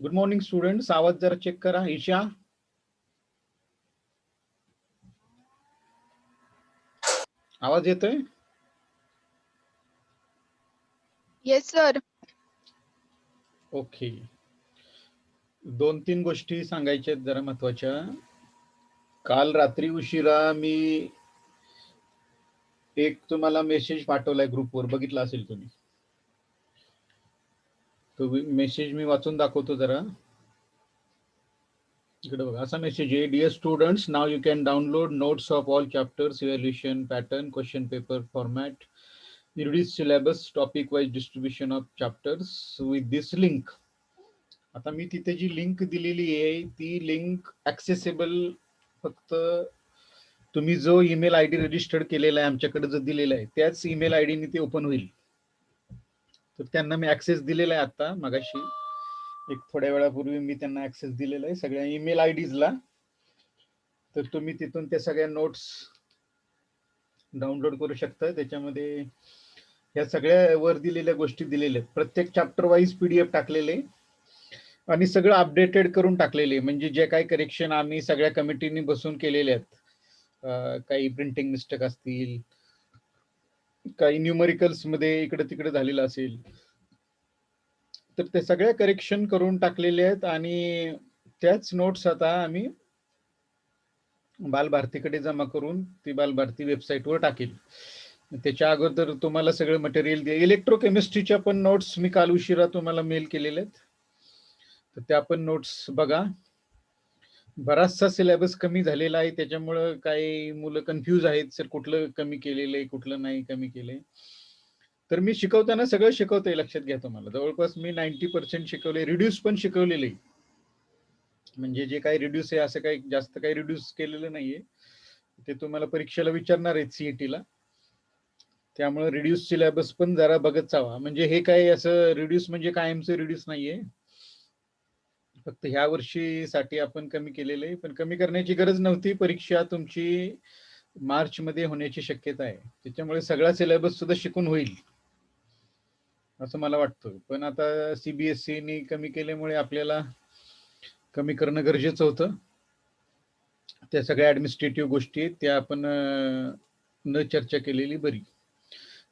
Good morning students. आवाज जरा check करा. ईशा, आवाज येतोय? Yes sir. ओके. 2-3 गोष्टी सांगायच्या आहेत जरा महत्वाच्या. काल रात्री उशिरा मी एक तुम्हाला मेसेज पाठवलाय ग्रुपवर, बघितला असेल तुम्ही. तो मेसेज मी वाचून दाखवतो जरा. इकडे बघा, असा मेसेज आहे. Dear students, now you can download notes of all chapters, evaluation pattern, question paper format, reduce syllabus, topic wise distribution of chapters with this link. आता मी तिथे जी लिंक दिलेली आहे ती लिंक ऍक्सेसेबल फक्त तुम्ही जो ईमेल आयडी रजिस्टर्ड केलेला आहे आमच्याकडे जो दिलेला आहे त्याच ईमेल आयडीने ते ओपन होईल. तर त्यांना मी ऍक्सेस दिलेला आहे. आता मगाशी एक थोड्या वेळापूर्वी मी त्यांना ऍक्सेस दिलेला आहे सगळ्या ईमेल आयडीजला. तर तुम्ही तिथून त्या सगळ्या नोट्स डाउनलोड करू शकता. त्याच्यामध्ये या सगळ्या वर दिलेल्या गोष्टी दिलेल्या आहेत. प्रत्येक चॅप्टर वाईज PDF टाकलेले आणि सगळं अपडेटेड करून टाकलेले. म्हणजे जे काही करेक्शन आम्ही सगळ्या कमिटीने बसून केलेले आहेत, काही प्रिंटिंग मिस्टेक असतील, काही न्यूमरिकल्स मध्ये इकडे तिकडे झालेलं असेल, तर ते सगळ्या करेक्शन करून टाकलेले आहेत. आणि त्याच नोट्स आता आम्ही बालभारतीकडे जमा करून ती बालभारती वेबसाईटवर टाकेल. त्याच्या अगोदर तुम्हाला सगळं मटेरियल दे. इलेक्ट्रोकेमिस्ट्रीच्या पण नोट्स मी काल उशिरा तुम्हाला मेल केलेले आहेत, तर त्या पण नोट्स बघा. बराचसा सिलेबस कमी झालेला आहे, त्याच्यामुळं काही मुलं कन्फ्यूज आहेत, सर कुठलं कमी केलेलं आहे कुठलं नाही कमी केलंय. तर मी शिकवताना सगळं शिकवतोय, लक्षात घ्या. तुम्हाला जवळपास मी 90% शिकवले. रिड्यूस पण शिकवलेलं आहे. म्हणजे जे काही रिड्यूस आहे असं काही जास्त काही रिड्यूस केलेलं नाहीये. ते तुम्हाला परीक्षेला विचारणार आहेत CET ला. त्यामुळे रिड्यूस सिलेबस पण जरा बघत जावा. म्हणजे हे काय असं रिड्यूस म्हणजे कायमचं रिड्यूस नाहीये, फक्त ह्या वर्षीसाठी आपण कमी केलेलं आहे. पण कमी करण्याची गरज नव्हती. परीक्षा तुमची मार्च मध्ये होण्याची शक्यता आहे, त्याच्यामुळे सगळा सिलेबस सुद्धा शिकून होईल असं मला वाटतं. पण आता CBSE कमी केल्यामुळे आपल्याला कमी करणं गरजेचं होतं. त्या सगळ्या ऍडमिनिस्ट्रेटिव्ह गोष्टी आहेत त्या आपण न चर्चा केलेली बरी.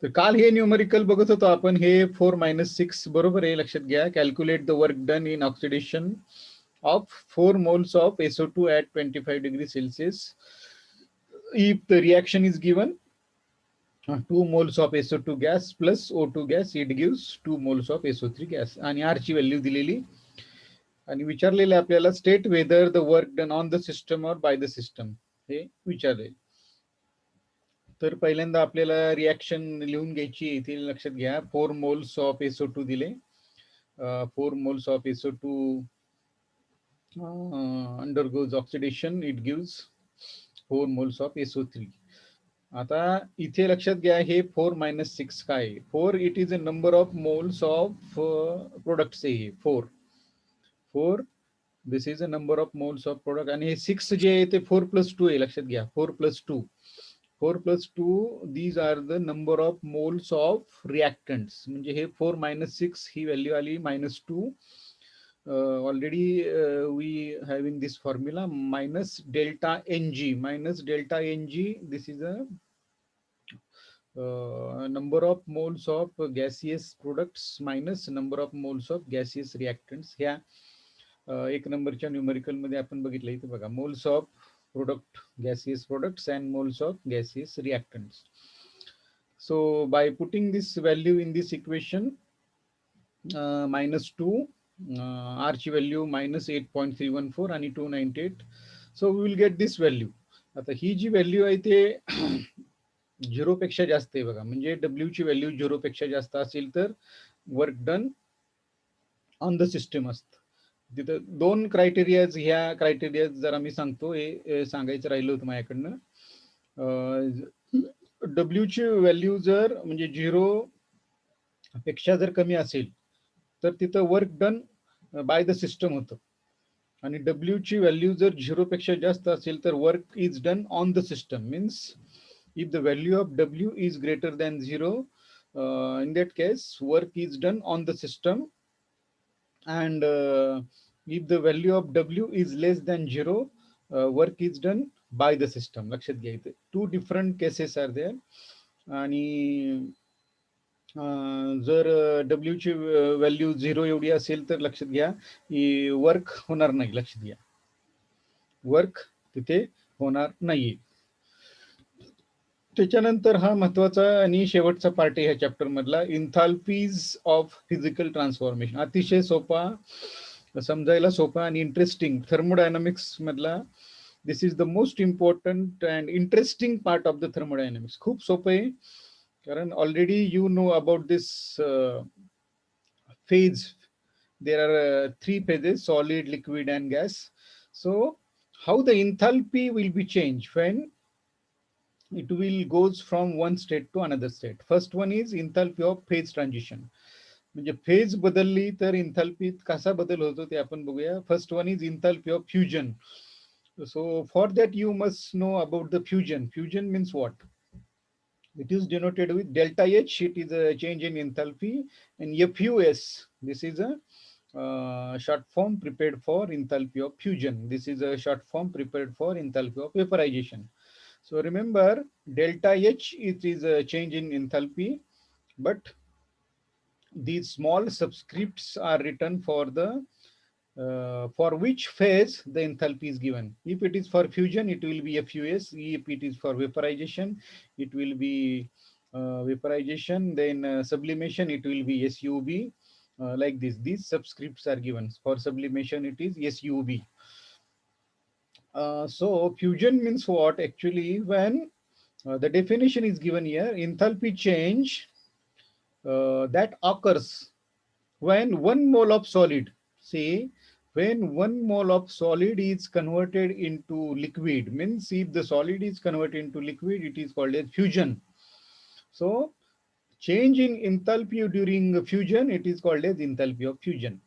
तर काल हे न्यूमरिकल बघत होतो आपण. हे 4-6 बरोबर आहे, लक्षात घ्या. Calculate the work done in oxidation of 4 moles of SO2 at 25 degrees Celsius. If the reaction is given 2 moles of SO2 gas plus O2 gas, it gives 2 moles of SO3 gas. आणि R ची value दिलेली आणि विचारलेले आपल्याला state whether the work done on the system और by the system, हे विचारले. तर पहिल्यांदा आपल्याला रिॲक्शन लिहून घ्यायची. इथे लक्षात घ्या. 4 moles of SO2 दिले. 4 moles of SO2 undergoes oxidation, it gives 4 moles of SO3. आता इथे लक्षात घ्या, हे 4-6 काय? 4 it is a number of moles of products आहे. 4 this is a number of moles of product. आणि हे 6 जे आहे ते 4+2 आहे, लक्षात घ्या. 4+2 these are the number of moles of reactants. म्हणजे हे 4-6 ही व्हॅल्यू आली -2. already we having this formula minus delta Ng. This is a number of moles of gaseous products minus number of moles of gaseous reactants. ह्या एक नंबरच्या numerical मध्ये आपण बघितलं. इथे बघा, moles of product gaseous products and moles of gaseous reactants. So by putting this value in this equation, -2, R ची value -8.314 आणि 298. So we will get this value. आता ही जी व्हॅल्यू आहे ते 0 पेक्षा जास्त आहे बघा. म्हणजे W ची व्हॅल्यू 0 पेक्षा जास्त असेल तर work done on the system असतं. तिथं 2 क्रायटेरिया. ह्या क्रायटेरिया जरा मी सांगतो, हे सांगायचं राहिलं होतं माझ्याकडनं. W ची व्हॅल्यू जर म्हणजे 0 पेक्षा जर कमी असेल तर तिथं work done by the system होतं. आणि W ची व्हॅल्यू जर 0 पेक्षा जास्त असेल तर work is done on the system. Means if the value of W is greater than 0, in that case work is done on the system And if the value of W is less than 0, work is done by the system. लक्षात घ्या इथे two different cases are there. आणि जर W ची value 0 एवढी असेल तर लक्षात घ्या की वर्क होणार नाही. लक्षात घ्या वर्क तिथे होणार नाही. त्याच्यानंतर हा महत्वाचा आणि शेवटचा पार्ट आहे ह्या चॅप्टर मधला, इंथाल्पीज ऑफ फिजिकल ट्रान्सफॉर्मेशन. अतिशय सोपा, समजायला सोपा आणि इंटरेस्टिंग थर्मोडायनामिक्स मधला. This is the most important and interesting part of the thermodynamics. खूप सोपं आहे कारण already you know about this phase. There are three phases: solid, liquid, and gas. So how the enthalpy will be changed when it will goes from one state to another state. First one is enthalpy of phase transition. म्हणजे phase बदलली तर इंथाल्पीत कसा बदल होतो ते आपण बघूया. First one is enthalpy of fusion. So for that you must know about the fusion. Fusion means what? It is denoted with delta H. It is a change in enthalpy. And FUS, this is a short form prepared for enthalpy of fusion. This is a short form prepared for enthalpy of vaporization. So remember, delta H, it is a change in enthalpy, but these small subscripts are written for which phase the enthalpy is given. If it is for fusion, it will be FUS. If it is for vaporization, it will be vaporization. Then sublimation, it will be SUB. Like this, these subscripts are given. For sublimation, it is SUB. So fusion means what? Actually, when the definition is given here, enthalpy change that occurs when 1 mole of solid, say when 1 mole of solid is converted into liquid, means if the solid is converted into liquid, it is called as fusion. So change in enthalpy during fusion, it is called as enthalpy of fusion.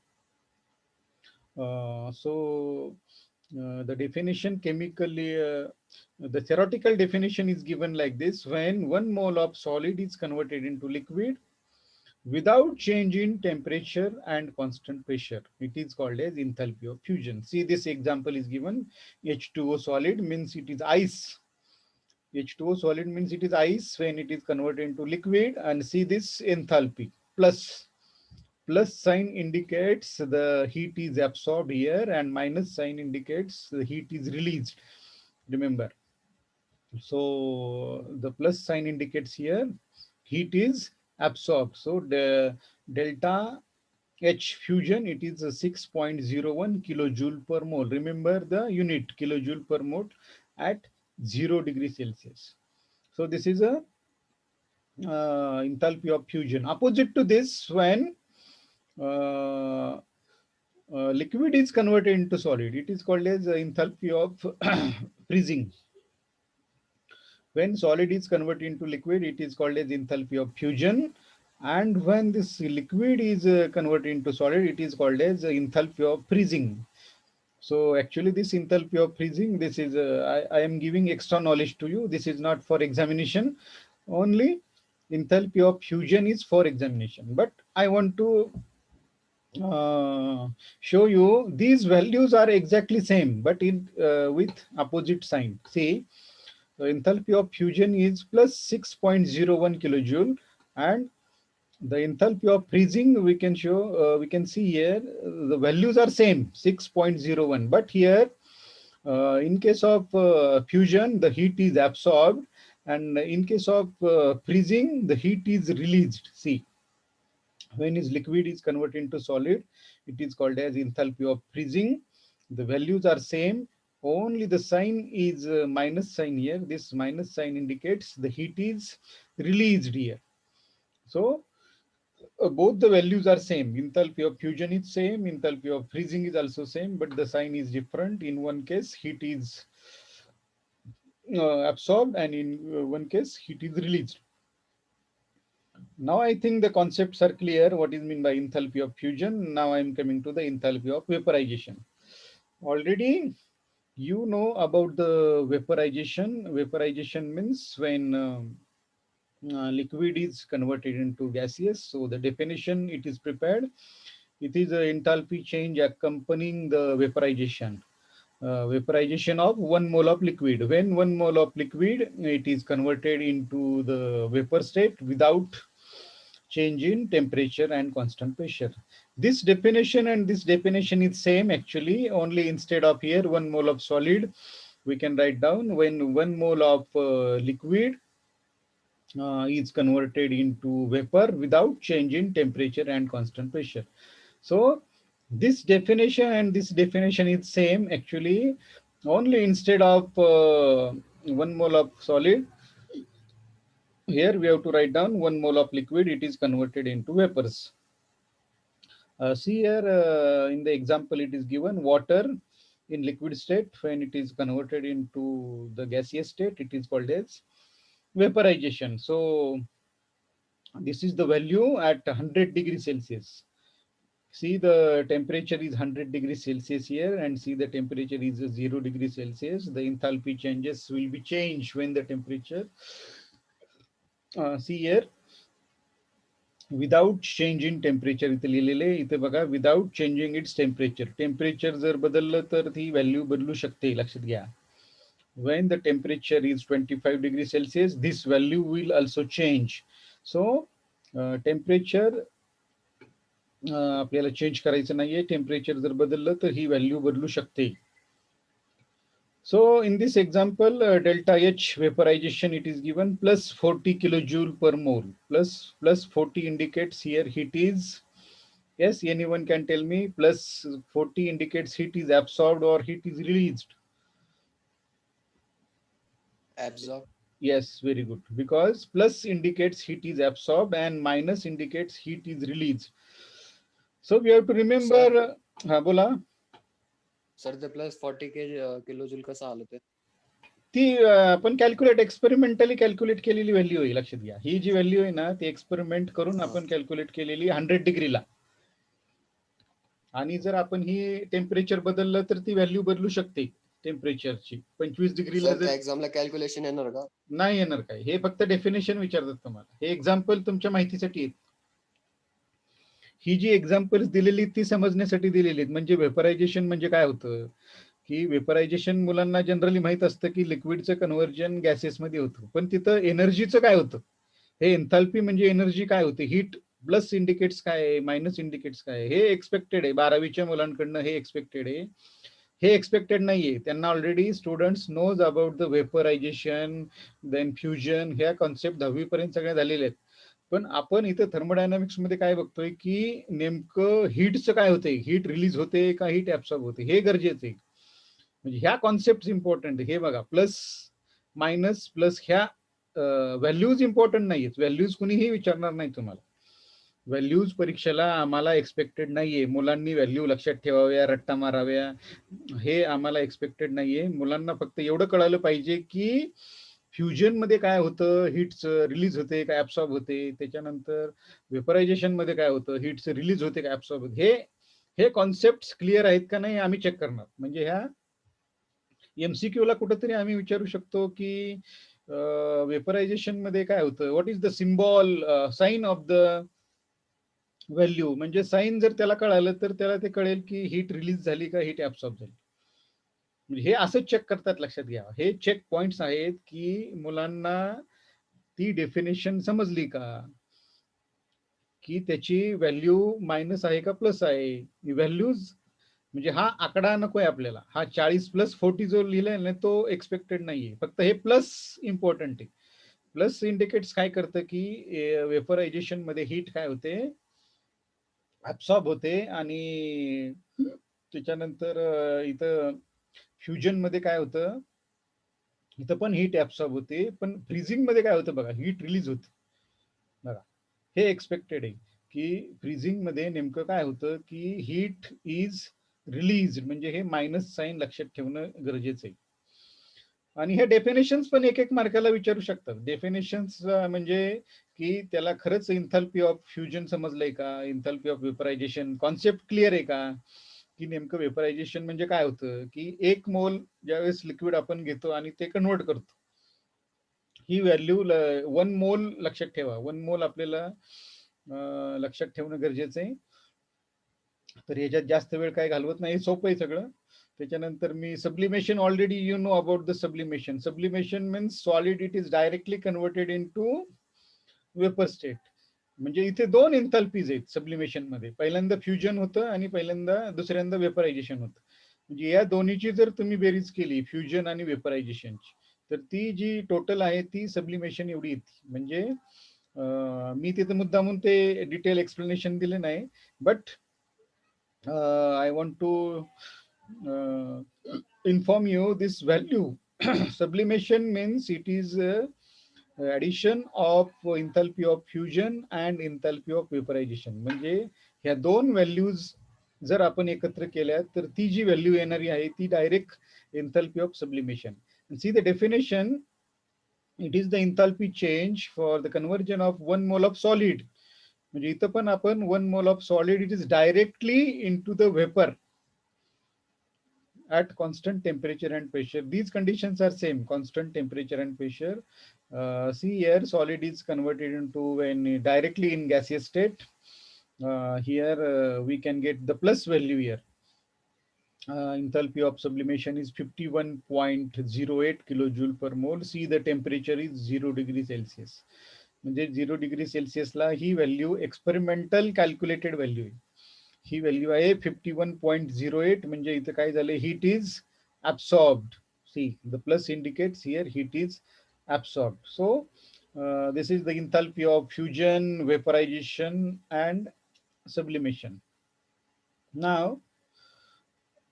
The definition chemically, the theoretical definition is given like this: when 1 mole of solid is converted into liquid without change in temperature and constant pressure, it is called as enthalpy of fusion. See, this example is given. H2O solid means it is ice. H2O solid means it is ice when it is converted into liquid. And see this enthalpy, plus sign indicates the heat is absorbed here, and minus sign indicates the heat is released. Remember, so the plus sign indicates here heat is absorbed. So the delta H fusion, it is a 6.01 kilojoule per mole. Remember the unit, kilojoule per mole at 0 degrees Celsius. So this is a enthalpy of fusion. Opposite to this, when uh, liquid is converted into solid, it is called as enthalpy of freezing. When solid is converted into liquid, it is called as enthalpy of fusion. And when this liquid is converted into solid, it is called as enthalpy of freezing. So actually this enthalpy of freezing, this is, I am giving extra knowledge to you. This is not for examination. Only enthalpy of fusion is for examination. But I want to show you these values are exactly same, but in with opposite sign. See, the enthalpy of fusion is plus 6.01 kilojoule, and the enthalpy of freezing, we can show, we can see here the values are same, 6.01, but here in case of fusion the heat is absorbed, and in case of freezing the heat is released. See, when is liquid is converted into solid, it is called as enthalpy of freezing. The values are same, only the sign is minus sign here. This minus sign indicates the heat is released here. So both the values are same. Enthalpy of fusion is same, enthalpy of freezing is also same, but the sign is different. In one case heat is absorbed, and in one case heat is released. Now I think the concepts are clear. What is meant by enthalpy of fusion? Now I am coming to the enthalpy of vaporization. Already you know about the vaporization. Vaporization means when liquid is converted into gaseous. So the definition it is prepared. it is a enthalpy change accompanying the vaporization. Vaporization of 1 mole of liquid. When 1 mole of liquid, it is converted into the vapor state without change in temperature and constant pressure. This definition and this definition is same actually, only instead of here 1 mole of solid, we can write down when 1 mole of liquid is converted into vapor without change in temperature and constant pressure. So this definition and this definition is same actually, only instead of 1 mole of solid, here we have to write down 1 mole of liquid, it is converted into vapors. See here in the example it is given water in liquid state, when it is converted into the gaseous state, it is called as vaporization. So this is the value at 100 degrees Celsius. See the temperature is 100 degrees Celsius here, and see the temperature is 0 degrees Celsius. The enthalpy changes will be changed when the temperature, see here, without change in temperature इथे लिहिलेले, इथे बघा without changing its temperature. Temperature जर बदललं तर ती value बदलू शकते, लक्षात घ्या. when the temperature is 25 degrees Celsius, this value will also change. So temperature आपल्याला चेंज करायचं नाहीये, टेम्परेचर जर बदललं तर ही व्हॅल्यू बदलू शकते. So in this example, delta H vaporization, it is given plus 40 kilojoule per mole. Plus 40 indicates here heat is, yes, anyone can tell me, plus 40 indicates heat is absorbed or heat is released? Absorb. Yes, very good. Because plus indicates heat is absorbed and minus indicates heat is released. So we have to remember, बोला. Sir ते plus 40 kilojoule कसं आलं ते? ती आपण calculate experimentally calculate केलेली value आहे, लक्षात घ्या. ही जी व्हॅल्यू आहे ना, ती एक्सपेरिमेंट करून आपण कॅल्क्युलेट केलेली 100 डिग्रीला. आणि जर आपण ही टेम्परेचर बदललं तर ती व्हॅल्यू बदलू शकते टेम्परेचरची. 25 डिग्रीला जर एक्झामला कॅल्क्युलेशन येणार का? नाही येणार. काय, हे फक्त डेफिनेशन विचारतात तुम्हाला. हे एक्झाम्पल तुमच्या माहितीसाठी आहेत. ही जी एक्झाम्पल्स दिलेली ती समजण्यासाठी दिलेली आहेत. म्हणजे वेपरायझेशन म्हणजे काय होतं, की वेपरायझेशन मुलांना जनरली माहित असतं की लिक्विडचं कन्व्हर्जन गॅसेसमध्ये होतं, पण तिथं एनर्जीचं काय होतं, हे एन्थाल्पी म्हणजे एनर्जी काय होते, हीट प्लस इंडिकेट्स काय आहे, मायनस इंडिकेट्स काय आहे, हे एक्सपेक्टेड आहे. 12वीच्या मुलांकडनं हे एक्सपेक्टेड आहे. हे एक्सपेक्टेड नाहीये. त्यांना already students knows about the vaporization, then fusion, ह्या कॉन्सेप्ट 10वी पर्यंत सगळ्या झालेल्या आहेत. पण आपण इथं थर्मोडायनामिक्स मध्ये काय बघतोय की नेमकं हीटचं काय होते, हीट रिलीज होते का हीट ऍब्सॉर्ब होते, हे गरजेचं आहे. म्हणजे ह्या कॉन्सेप्ट इम्पॉर्टंट. हे बघा, प्लस मायनस प्लस ह्या व्हॅल्यूज इम्पॉर्टंट नाहीयेत. व्हॅल्यूज कुणीही विचारणार नाही तुम्हाला. व्हॅल्यूज परीक्षेला आम्हाला एक्सपेक्टेड नाहीये. मुलांनी व्हॅल्यू लक्षात ठेवाव्या, रट्टा माराव्या, हे आम्हाला एक्सपेक्टेड नाहीये. मुलांना फक्त एवढं कळालं पाहिजे की फ्युजन मध्ये काय होतं, हीटचं रिलीज होते का ऍब्सॉर्ब होते, त्याच्यानंतर वेपरायझेशन मध्ये काय होतं, हीटचं रिलीज होते का ऍब्सॉर्ब होते, हे कॉन्सेप्ट क्लिअर आहेत का नाही आम्ही चेक करणार. म्हणजे ह्या एमसीक्यू ला कुठेतरी आम्ही विचारू शकतो की वेपरायझेशन मध्ये काय होतं, what is the symbol, sign of the value. म्हणजे साइन जर त्याला कळालं तर त्याला ते कळेल की हीट रिलीज झाली का हीट ऍब्सॉर्ब झाली. म्हणजे हे असं चेक करतात, लक्षात घ्या. हे चेक पॉइंट्स आहेत की मुलांना ती डेफिनेशन समजली का, की त्याची व्हॅल्यू मायनस आहे का प्लस आहे. व्हॅल्यूज म्हणजे हा आकडा नकोय आपल्याला. हा 40 प्लस 40 जो लिहिलाय ना तो एक्सपेक्टेड नाहीये. फक्त हे प्लस इम्पॉर्टंट आहे. प्लस इंडिकेट्स काय करतं की वेपरायझेशन मध्ये हीट काय होते, ऍब्सॉर्ब होते. आणि त्याच्यानंतर इथं फ्युजन मध्ये काय होतं, इथं पण हीट ऍब्सॉर्ब होते, पण फ्रीजिंग मध्ये काय होतं बघा, हीट रिलीज होते. बघा, हे एक्सपेक्टेड आहे की फ्रीजिंग मध्ये नेमकं काय होतं की हीट इज रिलीज. म्हणजे हे मायनस साइन लक्षात ठेवणं गरजेचं आहे. आणि हे डेफिनेशन्स पण एक एक मार्काला विचारू शकतात. डेफिनेशन्स म्हणजे की त्याला खरंच इंथाल्पी ऑफ फ्युजन समजलंय का, enthalpy of vaporisation concept clear आहे का, की नेमकं वेपरायझेशन म्हणजे काय होतं, की 1 मोल ज्यावेळेस लिक्विड आपण घेतो आणि ते कन्वर्ट करतो, ही व्हॅल्यू 1 मोल लक्षात ठेवा. 1 मोल आपल्याला लक्षात ठेवणं गरजेचं आहे. तर याच्यात जास्त वेळ काय घालवत नाही, सोपं आहे सगळं. त्याच्यानंतर मी sublimation, already you know about the sublimation. Sublimation means solid it is directly converted into vapour state. म्हणजे इथे दोन एन्थाल्पीज आहेत सब्लिमेशन मध्ये, पहिल्यांदा फ्युजन होतं आणि दुसऱ्यांदा वेपरायझेशन होतं. म्हणजे या दोन्हीची जर तुम्ही बेरीज केली, फ्युजन आणि वेपरायझेशनची, तर ती जी टोटल आहे ती सब्लिमेशन एवढी येते. म्हणजे मी तिथे मुद्दामून ते डिटेल एक्सप्लेनेशन दिले नाही, but I want to inform you this value. Sublimation means it is addition of enthalpy of fusion and enthalpy of vaporization. म्हणजे ह्या दोन व्हॅल्यूज जर आपण एकत्र केल्या तर ती जी व्हॅल्यू येणारी आहे ती direct enthalpy of sublimation. And see the definition, it is the enthalpy change for the conversion of 1 mole of solid. म्हणजे इथं पण आपण 1 mole of solid, it is directly into the vapor at constant temperature and pressure. These conditions are same, constant temperature and pressure. See here, solid is converted into when directly in gaseous state. Here we can get the plus value here. Enthalpy of sublimation is 51.08 kilojoule per mole. See the temperature is 0 degree Celsius. म्हणजे 0 degree सेल्सिअसला ही value experimental calculated value आहे. ही value आहे 51.08. म्हणजे इथं काय झालं, heat is absorbed. See the plus indicates here heat is absorbed. So this is the enthalpy of fusion, vaporization and sublimation. Now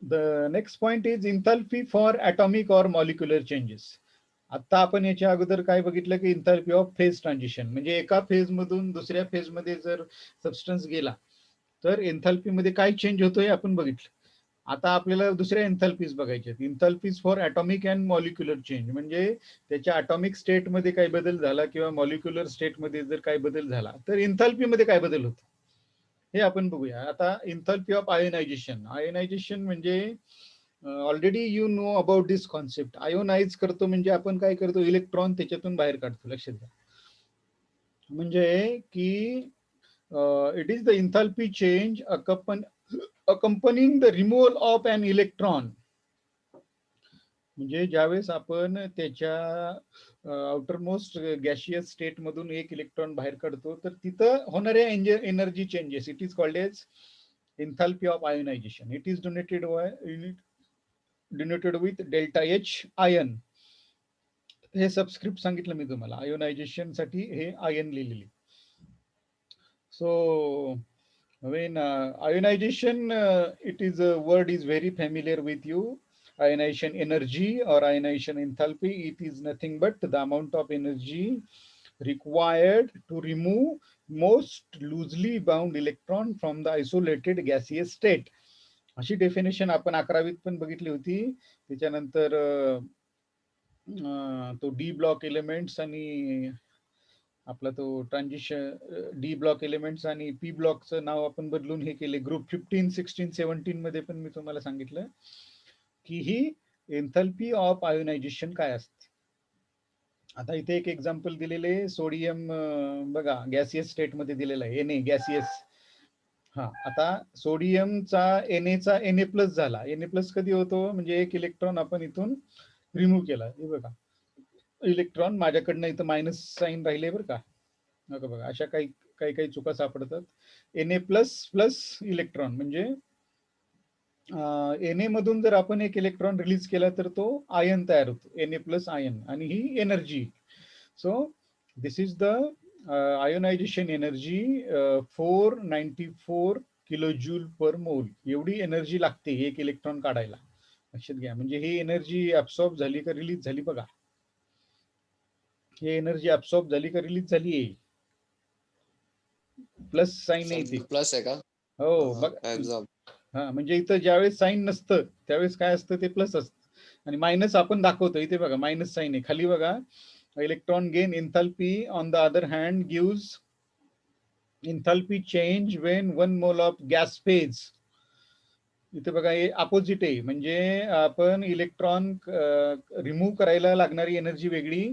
the next point is enthalpy for atomic or molecular changes. आता आपण याच्या अगोदर काय बघितलं की enthalpy of phase transition, म्हणजे एका phase मधून दुसऱ्या फेज मध्ये जर सबस्टन्स गेला तर एन्थाल्पी मध्ये काय चेंज होतोय आपण बघितलं. आता आपल्याला दुसऱ्या एन्थाल्पीज बघायच्या. Enthalpies for atomic and molecular change, म्हणजे त्याच्या ॲटॉमिक स्टेट मध्ये काय बदल झाला किंवा मॉलिक्युलर स्टेट मध्ये जर काय बदल झाला तर एन्थाल्पी मध्ये काय बदल होतो हे आपण बघूया. आता एन्थाल्पी ऑफ आयोनायझेशन. आयोनायझेशन म्हणजे already you know about this concept. Ionize करतो म्हणजे आपण काय करतो, इलेक्ट्रॉन त्याच्यातून बाहेर काढतो. लक्षात घ्या. म्हणजे की it is the enthalpy change accompanying the removal of an electron. म्हणजे ज्यावेळेस आपण त्याच्या आउटरमोस्ट गॅशियस स्टेट मधून एक इलेक्ट्रॉन बाहेर काढतो तर तिथं होणाऱ्या energy changes, it is called as enthalpy of ionization. It is denoted with delta H ion. हे सबस्क्रिप्ट सांगितलं मी तुम्हाला, आयोनायझेशन साठी हे आयन लिहिलेली. So when ionization, it is a word is very familiar with you. Ionization energy or ionization enthalpy, it is nothing but the amount of energy required to remove most loosely bound electron from the isolated gaseous state. अशी definition आपण 11वीत पण बघितली होती. त्याच्यानंतर तो D block elements आणि आपला तो ट्रान्झिशन डी ब्लॉक एलिमेंट्स आणि पी ब्लॉकचं नाव आपण बदलून हे केले. ग्रुप 15, 16, 17 मध्ये पण मी तुम्हाला सांगितलं की ही एन्थाल्पी ऑफ आयोनायझेशन काय असते. आता इथे एक एक्झाम्पल दिलेले, सोडियम बघा गॅसियस स्टेट मध्ये दिलेला आहे, Na गॅसियस. हा, आता सोडियमचा Na प्लस झाला. Na प्लस कधी होतो, म्हणजे एक इलेक्ट्रॉन आपण इथून रिमूव्ह केला. हे बघा इलेक्ट्रॉन माझ्याकडनं इथं मायनस साईन राहिले बरं का. बघा अशा काही काही काही चुका सापडतात. Na प्लस प्लस इलेक्ट्रॉन म्हणजे Na मधून जर आपण एक इलेक्ट्रॉन रिलीज केला तर तो आयन तयार होतो, Na प्लस आयन, आणि ही energy. So this is the ionization energy 494 kilo joule per mole. एवढी एनर्जी लागते एक इलेक्ट्रॉन काढायला. लक्षात घ्या. म्हणजे ही एनर्जी ऍब्सॉर्ब झाली का रिलीज झाली बघा. ही एनर्जी ऍब्सॉर्ब झाली का रिलीज झाली आहे. प्लस साईन आहे ती. प्लस आहे का? हो बघ. हा, म्हणजे इथं ज्यावेळेस साईन नसतं त्यावेळेस काय असतं, ते प्लस असतं. आणि मायनस आपण दाखवतो इथे बघा, मायनस साईन आहे खाली बघा. Electron gain enthalpy on the other hand gives enthalpy change when 1 mole of gas phase. इथे बघा हे अपोजिट आहे. म्हणजे आपण इलेक्ट्रॉन रिमूव्ह करायला लागणारी एनर्जी वेगळी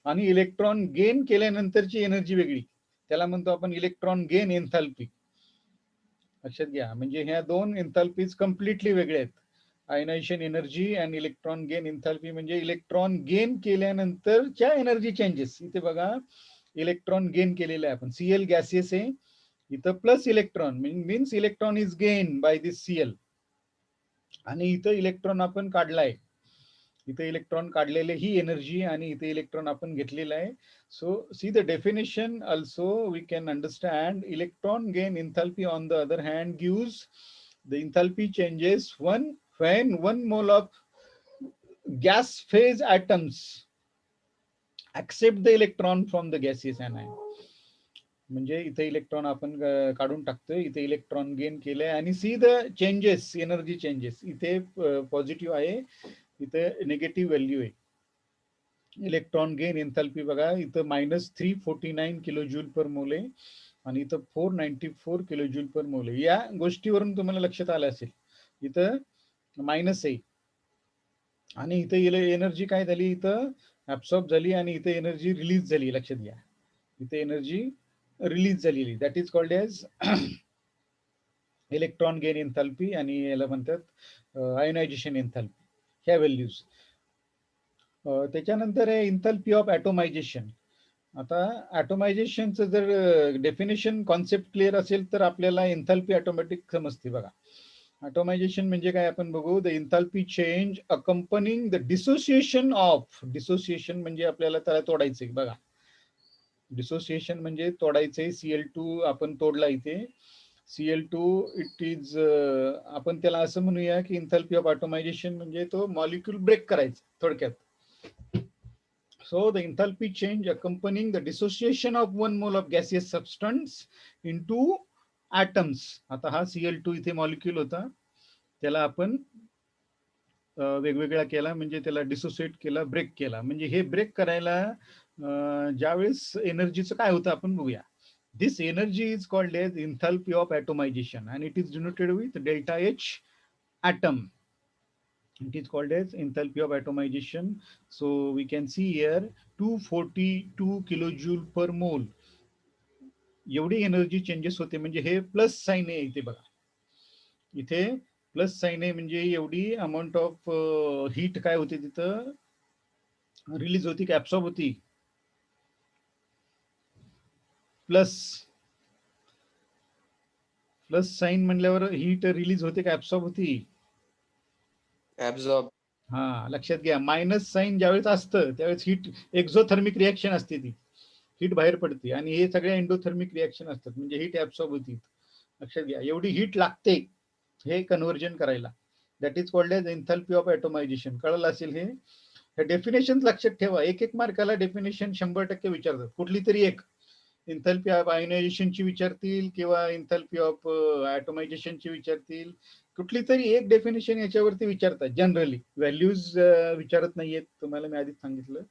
आणि इलेक्ट्रॉन गेन केल्यानंतरची एनर्जी वेगळी. त्याला म्हणतो आपण इलेक्ट्रॉन गेन एन्थाल्पी. लक्षात घ्या, म्हणजे ह्या दोन एन्थाल्पीज कम्प्लिटली वेगळे आहेत. आयनायझेशन एनर्जी आणि इलेक्ट्रॉन गेन एन्थाल्पी म्हणजे इलेक्ट्रॉन गेन केल्यानंतरच्या एनर्जी चेंजेस. इथे बघा इलेक्ट्रॉन गेन केलेलं आहे आपण, सीएल गॅसियस आहे, इथं plus electron means electron is gain by this Cl, आणि इथं इलेक्ट्रॉन आपण काढलाय, इथे इलेक्ट्रॉन काढलेले ही एनर्जी आणि इथे इलेक्ट्रॉन आपण घेतलेला आहे. So see the definition also we can understand electron gain enthalpy on the other hand gives the enthalpy changes when one mole of gas phase atoms accept the electron from the gaseous anion. म्हणजे इथे electron आपण काढून टाकतोय, इथे electron gain केलंय आणि see the changes, energy changes. इथे positive आहे, इथे निगेटिव्ह व्हॅल्यू आहे. इलेक्ट्रॉन गेन एन्थाल्पी बघा, इथं -349 किलो जूल पर मोल आहे आणि इथं 494 किलो जूल पर मोल आहे. या गोष्टीवरून तुम्हाला लक्षात आलं असेल, इथं मायनस आहे आणि इथं एनर्जी काय झाली, इथं ऍब्सॉर्ब झाली आणि इथे एनर्जी रिलीज झाली. लक्षात घ्या, इथे एनर्जी रिलीज झालेली, that is called as electron gain enthalpy आणि याला म्हणतात आयोनायझेशन एन्थाल्पी, ह्या व्हॅल्यूज. त्याच्यानंतर आहे एन्थाल्पी ऑफ ॲटोमायझेशन. आता ॲटोमायझेशनचं जर डेफिनेशन कॉन्सेप्ट क्लिअर असेल तर आपल्याला एन्थाल्पी ऑटोमॅटिक समजते. बघा ऑटोमायझेशन म्हणजे काय आपण बघू, the enthalpy change accompanying the dissociation of, dissociation म्हणजे आपल्याला त्याला तोडायचंय. बघा डिसोसिएशन म्हणजे तोडायचंय, Cl2 आपण तोडला इथे, Cl2 इट इज, आपण त्याला असं म्हणूया की एन्थाल्पी ऑफ ऑटोमायझेशन म्हणजे तो मॉलिक्यूल ब्रेक करायचा थोडक्यात. So the enthalpy change accompanying the dissociation of one mole of gaseous substance into atoms. आता हा Cl2 इथे मॉलिक्यूल होता, त्याला आपण वेगवेगळा केला, म्हणजे त्याला डिसोसिएट केला, ब्रेक केला. म्हणजे हे ब्रेक करायला ज्यावेळेस एनर्जीचं काय होतं आपण बघूया. This energy is called as enthalpy of atomization and it is denoted with delta H atom. It is called as enthalpy of atomization. So we can see here 242 kilojoule per mole एवढी energy changes होते. म्हणजे हे plus sign आहे इथे बघा, इथे plus sign आहे म्हणजे एवढी अमाऊंट ऑफ हीट काय होते तिथं रिलीज होती की ऍब्सॉर्ब होती. प्लस प्लस साइन म्हणल्यावर हीट रिलीज होते का ऍब्सॉर्ब होती? ऍब्झॉर्ब. हा, लक्षात घ्या. मायनस साइन ज्यावेळेस असतं त्यावेळेस हीट एक्झोथर्मिक रिएक्शन असते, ती हीट बाहेर पडते आणि हे सगळे एंडोथर्मिक रिएक्शन असतात, म्हणजे हीट ऍब्सॉर्ब होती. लक्षात घ्या, एवढी हीट लागते हे कन्व्हर्जन करायला. That is called as enthalpy of atomization. कळलं असेल हे डेफिनेशन लक्षात ठेवा. एक मार्काला डेफिनेशन 100% विचारतात, कुठली तरी एक. एन्थाल्पी ऑफ आयोनायझेशनची विचारतील किंवा एन्थाल्पी ऑफ ॲटोमायझेशनची विचारतील, कुठली तरी एक डेफिनेशन याच्यावरती विचारतात. जनरली व्हॅल्यूज विचारत नाहीयेत, तुम्हाला मी आधीच सांगितलं.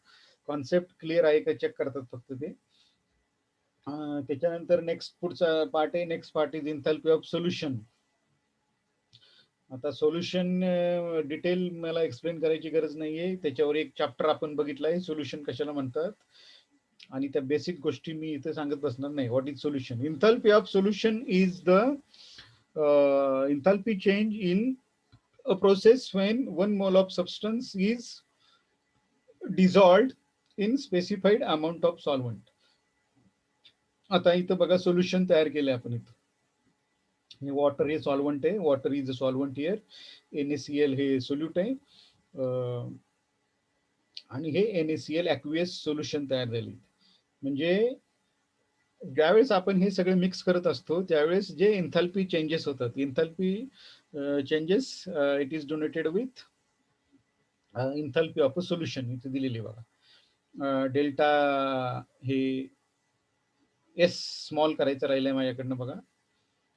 कॉन्सेप्ट क्लिअर आहे का चेक करतात फक्त ते. त्याच्यानंतर नेक्स्ट पुढचा पार्ट आहे, next part is enthalpy of solution. आता सोल्युशन डिटेल मला एक्सप्लेन करायची गरज नाहीये, त्याच्यावर एक चॅप्टर आपण बघितलाय, सोल्युशन कशाला म्हणतात, आणि त्या बेसिक गोष्टी मी इथे सांगत बसणार नाही. What is solution? Enthalpy of solution is the enthalpy change in a process when one mole of substance is dissolved in specified amount of solvent. आता इथं बघा सोल्युशन तयार केले आपण. इथं वॉटर हे सॉल्वंट आहे, water is a solvent here, NaCl हे सोल्यूट आहे आणि हे NaCl ॲक्वियस सोल्युशन तयार झाले. म्हणजे ज्यावेळेस आपण हे सगळे मिक्स करत असतो त्यावेळेस जे एन्थाल्पी चेंजेस होतात, enthalpy changes it is donated with enthalpy of a solution. इथे दिलेली बघा, डेल्टा हे एस स्मॉल करायचं राहिलंय माझ्याकडनं. बघा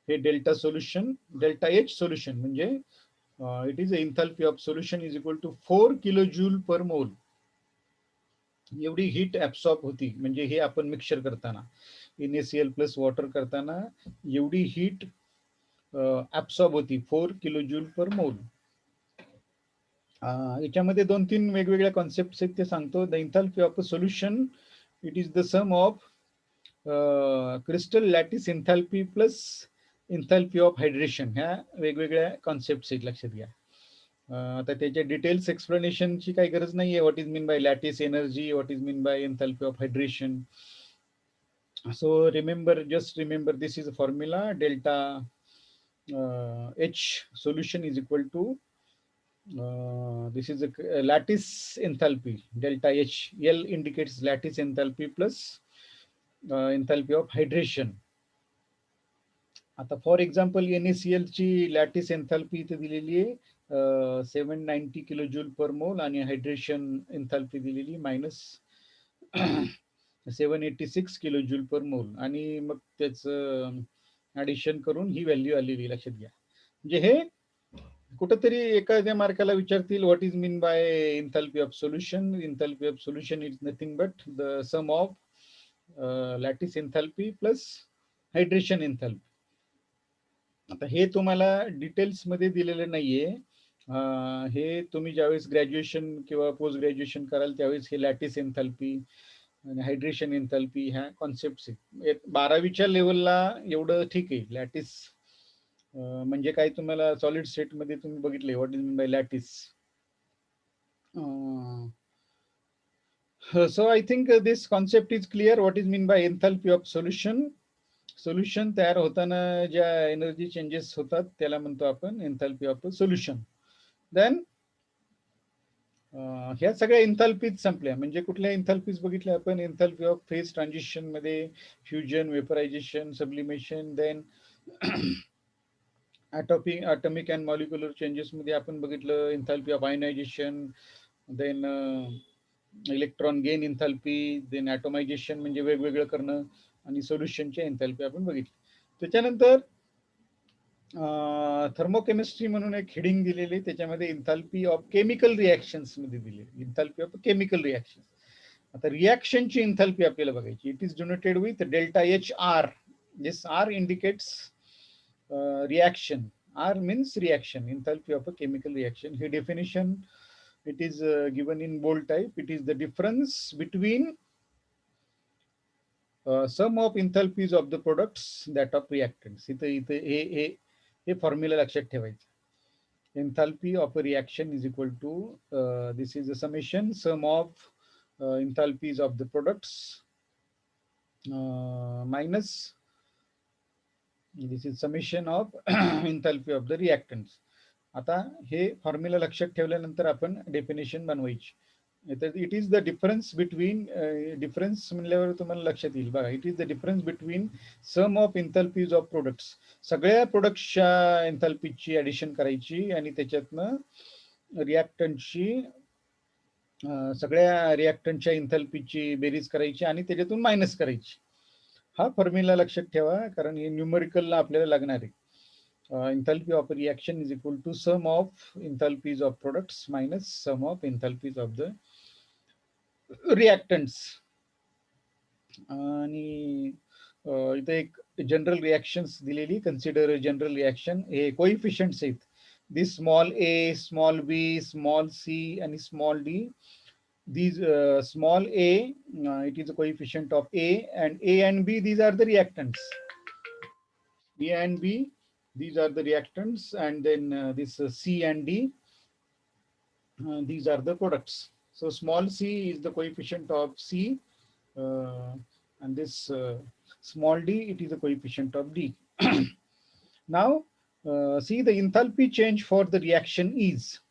हे delta solution, delta H solution म्हणजे it is enthalpy of solution is equal to 4 kilo joule per mole. एवढी हीट ऍब्सॉर्ब होती, म्हणजे हे आपण मिक्सचर करताना NaCl प्लस वॉटर करताना एवढी हीट ऍब्सॉर्ब होती, 4 किलो जूल पर मोल. याच्यामध्ये 2-3 वेगवेगळ्या कॉन्सेप्ट आहेत ते सांगतो. The enthalpy of a solution it is the sum of crystal lattice enthalpy plus enthalpy of hydration, ह्या वेगवेगळ्या कॉन्सेप्ट आहेत, लक्षात घ्या. आता त्याच्या डिटेल्स एक्सप्लेनेशनची काही गरज नाहीये. What is mean bye lattice energy, what is mean by enthalpy of hydration. So just remember, this is a formula. Delta H solution is equal to this is a lattice enthalpy. Delta H, L indicates lattice enthalpy plus enthalpy of hydration. आता for example NaCl ची lattice एन्थॅल्पी इथे दिलेली आहे 790 kilo joule per मोल, आणि hydration एन्थॅल्पी दिलेली -786 kilo joule per मोल, आणि मग त्याचं ऍडिशन करून ही व्हॅल्यू आलेली, लक्षात घ्या. म्हणजे हे कुठेतरी एखाद्या मार्काला विचारतील, what is mean by enthalpy of solution. Enthalpy of solution is nothing but the sum of lattice enthalpy plus hydration enthalpy. आता हे तुम्हाला डिटेल्स मध्ये दिलेलं नाहीये. हे तुम्ही ज्यावेळेस ग्रॅज्युएशन किंवा पोस्ट ग्रॅज्युएशन कराल त्यावेळेस हे लॅटिस एन्थॅल्पी आणि हायड्रेशन एन्थॅल्पी ह्या कॉन्सेप्ट आहेत. 12वीच्या लेवलला एवढं ठीक आहे. लॅटिस म्हणजे काय, तुम्हाला सॉलिड स्टेट मध्ये तुम्ही बघितले what is mean bye lattice. So I think this concept is clear. What is mean by enthalpy of solution. Solution तयार होताना ज्या एनर्जी चेंजेस होतात त्याला म्हणतो आपण एन्थॅल्पी ऑफ सोल्युशन. देन ह्या सगळ्या एन्थॅल्पीज संपल्या. म्हणजे कुठल्या एन्थॅल्पीज बघितल्या आपण, एन्थॅल्पी ऑफ फेज ट्रान्झिशन मध्ये, fusion, vaporization, sublimation. Then atomic and molecular changes मध्ये आपण बघितलं enthalpy of ionization. Then electron gain enthalpy. Then atomization म्हणजे वेगवेगळं करणं, आणि सोल्युशनची एन्थॅल्पी आपण बघितली. त्याच्यानंतर थर्मोकेमिस्ट्री म्हणून एक हेडिंग दिलेली, त्याच्यामध्ये एन्थॅल्पी ऑफ केमिकल रिॲक्शन्स मध्ये दिले, एन्थॅल्पी ऑफ केमिकल रिॲक्शन. आता रिॲक्शनची एन्थॅल्पी आपल्याला बघायची. It is denoted with delta H R. This R indicates reaction. R means reaction, enthalpy of a chemical reaction. हे definition it is given in bold type. It is the difference between sum of enthalpies of the products that of reactants. इथे हे formula लक्षात ठेवायचं. Enthalpy of a reaction is equal to this is the summation, sum of enthalpies of the products minus this is summation of enthalpy of the reactants. आता हे formula लक्षात ठेवल्यानंतर आपण definition बनवायची. It is the difference between, difference म्हणल्यावर तुम्हाला लक्षात येईल बघा. It is the difference between sum of enthalpies of products. सगळ्या प्रोडक्ट्सच्या एन्थॅल्पीची ऍडिशन करायची, आणि त्याच्यातनं रिॲक्टंटची सगळ्या रिॲक्टंटच्या एन्थॅल्पीची बेरीज करायची, आणि त्याच्यातून मायनस करायची. हा फॉर्म्युला लक्षात ठेवा, कारण हे न्यूमेरिकलला आपल्याला लागणार आहे. Enthalpy of a reaction is equal to sum of enthalpies of products minus sum of enthalpies of the reactants. आणि इथे एक जनरल रिॲक्शन्स दिलेली. Consider general reaction. हे कोइफिशियंट्स आहेत. This small a, small b, small c आणि small d. These small a, it is a coefficient of a and b, these are the reactants. A and b, these are the reactants, and then this C and D, these are the products. So small c is the coefficient of C, and this small d, it is the coefficient of D. Now see, the enthalpy change for the reaction is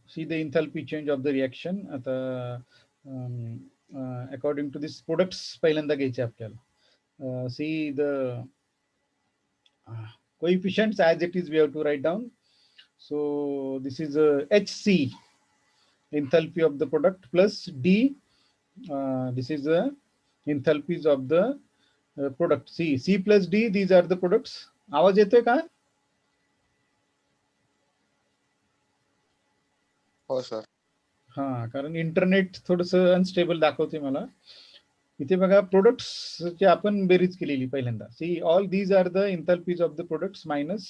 see the enthalpy change of the reaction. आता according to this products पहिल्यांदा घ्यायचे आपल्याला. See the coefficients as it is, we have to write down. So this is HC, enthalpy of the product, plus D, this is the enthalpies of the product. C plus D, these are the products. आवाज येतोय का? हो sir. हा, कारण internet थोडस unstable दाखवते मला. इथे बघा, प्रोडक्ट्सची आपण बेरीज केलेली पहिल्यांदा. See all these are the enthalpies of the products minus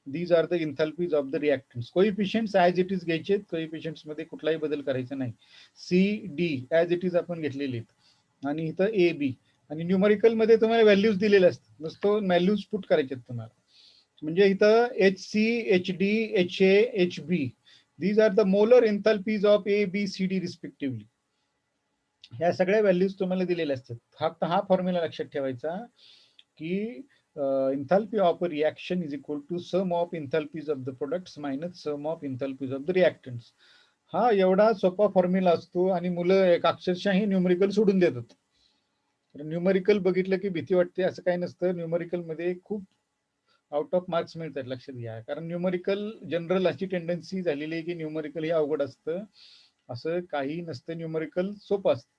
These are the enthalpies of the reactants. Coefficients as it is घ्यायचे, coefficients मध्ये कुठलाही बदल करायचा नाही. C, D as it is आपण घेतलेले आहेत आणि इथं A, B आणि न्यूमरिकल मध्ये तुम्हाला व्हॅल्यूज दिलेले असतात, नुसतं व्हॅल्यूज पुट करायचे तुम्हाला. म्हणजे इथं HC, HD, HA, HB these are the molar enthalpies of A, B, C, D respectively. ह्या सगळ्या व्हॅल्यूज तुम्हाला दिलेल्या असतात. फक्त हा फॉर्म्युला लक्षात ठेवायचा की enthalpy of a reaction is equal to sum of enthalpies of the products minus sum of enthalpies of the reactants. हा एवढा सोपा फॉर्म्युला असतो आणि मुलं एक अक्षरशः हे न्यूमरिकल सोडून देतात. न्यूमरिकल बघितलं की भीती वाटते, असं काही नसतं. न्यूमरिकल मध्ये खूप आउट ऑफ मार्क्स मिळतात, लक्षात घ्या. कारण न्यूमरिकल जनरल अशी टेंडन्सी झालेली आहे की न्यूमरिकल हे अवघड असतं, असं काही नसतं. न्यूमरिकल सोपं असतं.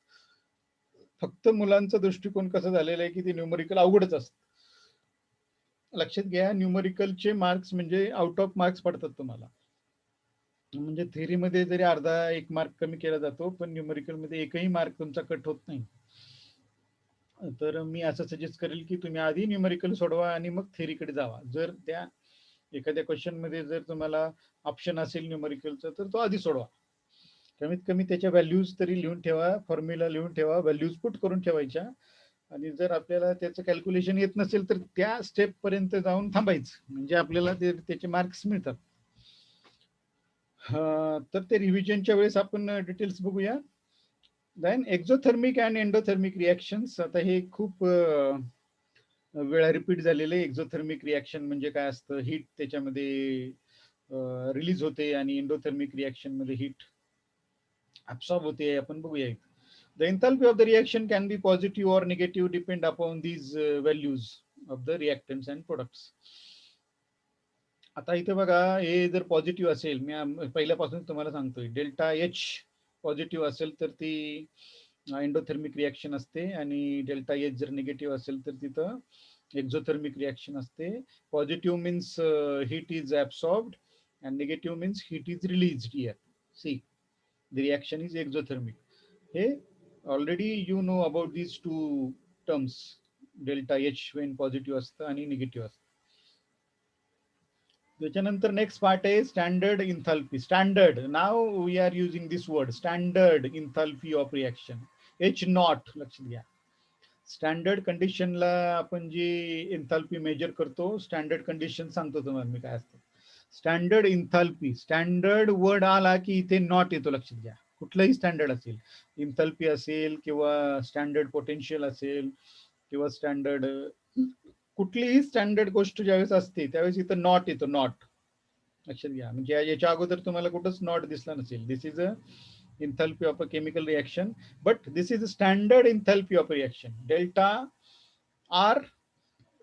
फक्त मुलांचा दृष्टिकोन कसं झालेला आहे की ते न्यूमरिकल अवघडच असतं. लक्षात घ्या, न्यूमरिकलचे मार्क्स म्हणजे आउट ऑफ मार्क्स पडतात तुम्हाला. म्हणजे थेअरीमध्ये जरी अर्धा 1 मार्क कमी केला जातो, पण न्यूमरिकल मध्ये एकही मार्क तुमचा कट होत नाही. तर मी असं सजेस्ट करेल की तुम्ही आधी न्यूमरिकल सोडवा आणि मग थेअरीकडे जावा. जर त्या एखाद्या क्वेश्चन मध्ये जर तुम्हाला ऑप्शन असेल न्यूमरिकलचा तर तो आधी सोडवा. कमीत कमी त्याच्या व्हॅल्यूज तरी लिहून ठेवा, फॉर्म्युला लिहून ठेवा, व्हॅल्यूज पुट करून ठेवायच्या. आणि जर आपल्याला त्याचं कॅल्क्युलेशन येत नसेल तर त्या स्टेप पर्यंत जाऊन थांबायचं, म्हणजे आपल्याला त्याचे मार्क्स मिळतात. तर ते रिव्हिजनच्या वेळेस आपण डिटेल्स बघूया. Then exothermic and endothermic reactions. आता हे खूप वेळा रिपीट झालेले. एक्झोथर्मिक रिॲक्शन म्हणजे काय असतं, हीट त्याच्यामध्ये रिलीज होते आणि एंडोथर्मिक रिॲक्शन मध्ये हीट ऍब्सॉर्ब होते. आपण बघूया. The enthalpy of the reaction can be positive or negative depend upon these values of the reactants and products. आता इथे बघा, हे जर पॉझिटिव्ह असेल, मी पहिल्यापासून तुम्हाला सांगतोय, डेल्टा एच पॉझिटिव्ह असेल तर ती एंडोथर्मिक रिॲक्शन असते आणि डेल्टा एच जर निगेटिव्ह असेल तर तिथं एक्झोथर्मिक रिॲक्शन असते. Positive means heat is absorbed and negative means heat is released here. See, the reaction is exothermic. हे already you know about these two terms, delta H when positive असतं आणि negative असतं. त्याच्यानंतर next part आहे standard enthalpy. Standard, नाव we are using this word, standard enthalpy of reaction, H not. लक्षात घ्या, standard कंडिशनला आपण जी इंथाल्पी मेजर करतो, स्टँडर्ड कंडिशन सांगतो तुम्हाला मी काय असतं. स्टँडर्ड इंथाल्पी, स्टँडर्ड वर्ड आला की इथे नॉट येतो. लक्षात घ्या, कुठलंही स्टँडर्ड असेल, इंथाल्पी असेल किंवा स्टँडर्ड पोटेन्शियल असेल किंवा स्टँडर्ड कुठलीही स्टँडर्ड गोष्ट ज्यावेळेस असते त्यावेळेस इथं नॉट येतो, नॉट. लक्षात घ्या, म्हणजे याच्या अगोदर तुम्हाला कुठंच नॉट दिसला नसेल. This is a enthalpy of a chemical reaction, but this is the standard enthalpy of a reaction. Delta R,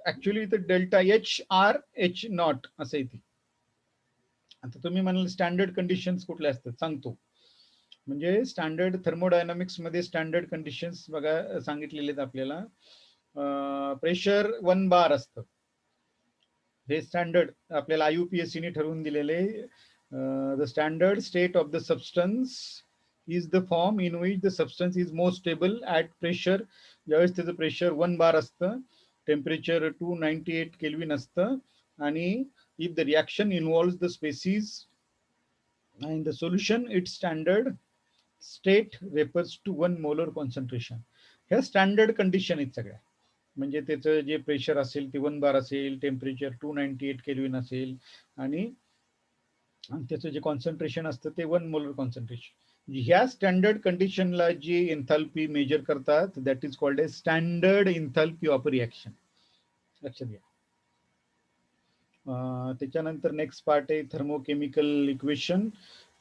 actually the delta H R H naught असं येते. आता तुम्ही म्हणाल स्टँडर्ड कंडिशन्स कुठल्या असतात, सांगतो. म्हणजे स्टँडर्ड थर्मोडायनामिक्स मध्ये स्टँडर्ड कंडिशन्स बघा सांगितलेले आहेत आपल्याला. प्रेशर 1 बार असतं, हे स्टँडर्ड आपल्याला IUPAC ने ठरवून दिलेले. The standard state of the substance is the form in which the substance is most stable at pressure. ज्यावेळेस त्याचं प्रेशर 1 बार असतं, टेम्परेचर 298 केल्विन असतं आणि if the reaction involves the species and the solution, its standard state refers to 1 molar concentration. ह्या standard condition आहेत सगळ्या. म्हणजे त्याचं जे प्रेशर असेल ते 1 बार असेल, टेम्परेचर 298 केल्विन असेल आणि त्याचं जे कॉन्सन्ट्रेशन असतं ते 1 मोलर कॉन्सन्ट्रेशन. ह्या स्टँडर्ड कंडिशनला जी एन्थाल्पी मेजर करतात, that is called a standard enthalpy of reaction. लक्षात घ्या. त्याच्यानंतर नेक्स्ट पार्ट आहे थर्मोकेमिकल इक्वेशन.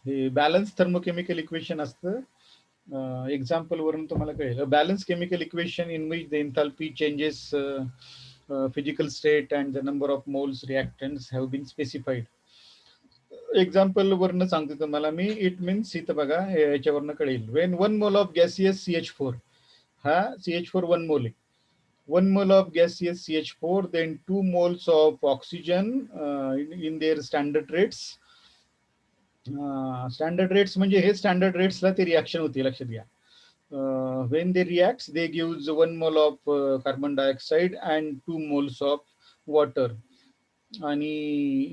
हे बॅलन्स थर्मोकेमिकल इक्वेशन असतं. एक्झाम्पल वरून तुम्हाला कळेल. Balance chemical equation in which the enthalpy changes physical state and the number of moles reactants have been specified. Example वरनं सांगतो तुम्हाला मी. इट मीन्स इथं बघा, याच्यावरनं कळेल. Wien 1 mole of gaseous CH4, हा CH4 1 मोल आहे. 1 mole of gaseous CH4, then 2 moles of oxygen in their standard rates. Standard rates म्हणजे हे स्टँडर्ड रेट्सला ते रिॲक्शन होती. लक्षात घ्या. when they react, they gives 1 mole of carbon dioxide and 2 moles of water. आणि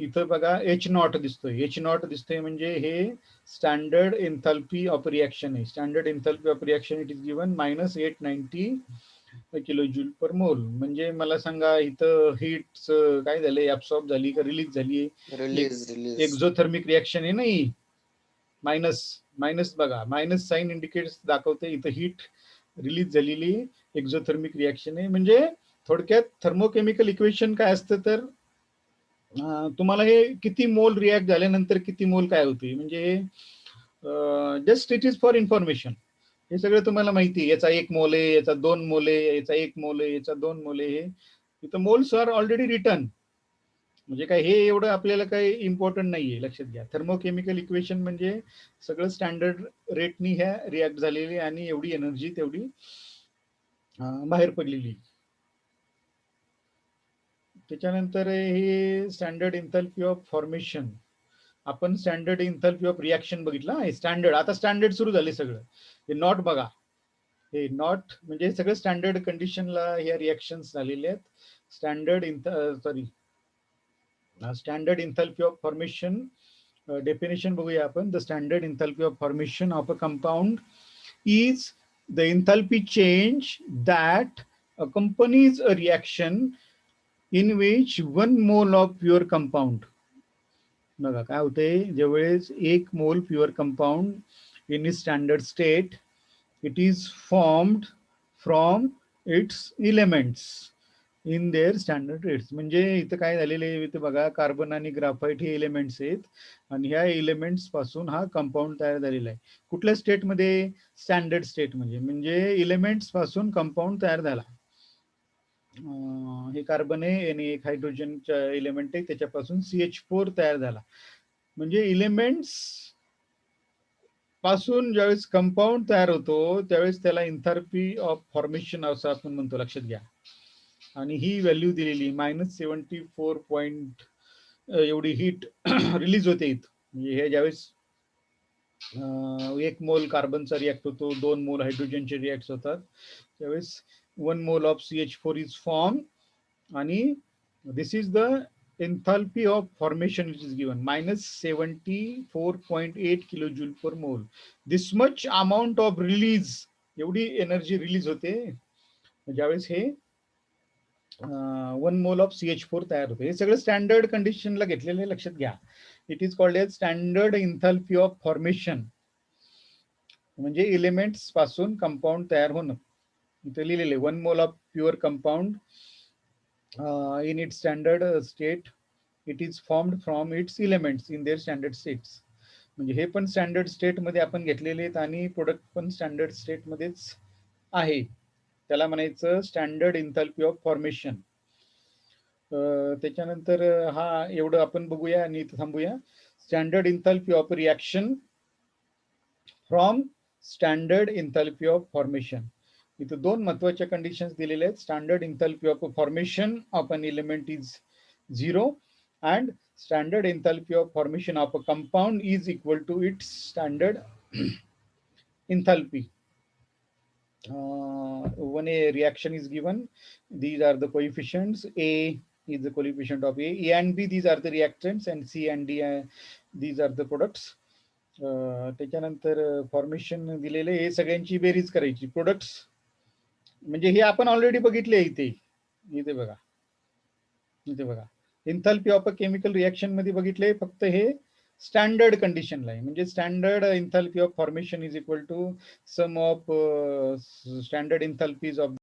इथं बघा H0 दिसतोय. H0 दिसतोय म्हणजे हे स्टँडर्ड एन्थाल्पी ऑफ रिॲक्शन आहे. Standard enthalpy of reaction it is given -890 kilo joule per मोल. म्हणजे मला सांगा इथं हीट काय झालंय, ऍब्सॉर्ब झाली का रिलीज झाली? रिलीज एक्झोथर्मिक रिॲक्शन आहे नाही. मायनस बघा, मायनस साइन इंडिकेट्स दाखवते इथं हीट रिलीज झालेली एक्झोथर्मिक रिॲक्शन आहे. म्हणजे थोडक्यात थर्मोकेमिकल इक्वेशन काय असतं तर तुम्हाला हे किती मोल रिॲक्ट झाल्यानंतर किती मोल काय होते, म्हणजे just it is for information. हे सगळं तुम्हाला माहिती आहे. याचा 1 मोल आहे, याचा 2 मोल आहे, याचा 1 मोल आहे, याचा 2 मोल आहे. हे इथं मोल्स आर ऑलरेडी रिटर्न. म्हणजे काय हे एवढं आपल्याला काही इम्पॉर्टंट नाहीये, लक्षात घ्या. थर्मोकेमिकल इक्वेशन म्हणजे सगळं स्टँडर्ड रेटनी ह्या रिॲक्ट झालेली आणि एवढी एनर्जी तेवढी बाहेर पडलेली. त्याच्यानंतर हे स्टँडर्ड एन्थाल्पी ऑफ फॉर्मेशन. आपण स्टँडर्ड एन्थाल्पी ऑफ रिॲक्शन बघितला. स्टँडर्ड, आता स्टँडर्ड सुरू झाले सगळं. हे नॉट बघा, हे नॉट म्हणजे सगळं स्टँडर्ड कंडिशनला ह्या रिॲक्शन्स झालेले आहेत. Standard enthalpy of formation definition बघूया आपण. The standard enthalpy of formation of a compound is the enthalpy change that accompanies a reaction in which 1 mole of pure compound. बघा काय होते, ज्यावेळेस 1 मोल pure compound in is standard state, it is formed from its elements in their standard rates. म्हणजे इथं काय झालेलं आहे, इथं बघा कार्बन आणि ग्राफाईट हे एलिमेंट्स आहेत आणि ह्या एलिमेंट्स पासून हा कंपाऊंड तयार झालेला आहे. कुठल्या स्टेटमध्ये? स्टँडर्ड स्टेट म्हणजे एलिमेंट्स पासून कंपाऊंड तयार झाला. हे कार्बन आहे आणि एक हायड्रोजनचा एलिमेंट आहे, त्याच्यापासून CH4 तयार झाला. म्हणजे एलिमेंट्स पासून ज्यावेळेस कंपाऊंड तयार होतो त्यावेळेस त्याला एन्थाल्पी ऑफ फॉर्मेशन असं आपण म्हणतो, लक्षात घ्या. आणि ही व्हॅल्यू दिलेली -74 एवढी हीट रिलीज होते इथं. म्हणजे हे ज्यावेळेस 1 मोल कार्बनचा रिॲक्ट होतो, 2 मोल हायड्रोजनचे रिॲक्ट होतात, त्यावेळेस 1 mole of CH4 is form आणि this is the enthalpy of formation which is given -74.8 kilojule per mole. This much amount of release, एवढी एनर्जी रिलीज होते ज्यावेळेस हे 1 मोल ऑफ CH4 तयार होते. हे सगळं स्टँडर्ड कंडिशनला घेतलेले, लक्षात घ्या. It is called as standard enthalpy of formation, म्हणजे एलिमेंट्स पासून कंपाऊंड तयार होणं. इथे लिहिलेले 1 mole of pure compound in its standard state, it is formed from its elements in their standard states. म्हणजे हे पण स्टँडर्ड स्टेट मध्ये आपण घेतलेले आहेत आणि प्रोडक्ट पण स्टँडर्ड स्टेट मध्येच आहे. त्याला म्हणायचं स्टँडर्ड एन्थाल्पी ऑफ फॉर्मेशन. त्याच्यानंतर हा एवढं आपण बघूया आणि इथं थांबूया. Standard enthalpy of reaction from standard enthalpy of formation. इथं 2 महत्वाच्या कंडिशन्स दिलेल्या आहेत. Standard enthalpy of formation of an element is 0 and standard enthalpy of formation of a compound is equal to its standard enthalpy. When a reaction is given, these are the coefficients. A is the coefficient of A and B, these are the reactants, and C and D, these are the products. त्याच्यानंतर formation दिलेले, हे सगळ्यांची बेरीज करायची. Products म्हणजे हे आपण already बघितले इथे. इथे बघा, इथे बघा, enthalpy of a chemical reaction मध्ये बघितले. फक्त हे स्टँडर्ड कंडिशनला आहे. म्हणजे standard enthalpy of formation is equal to sum of standard enthalpies of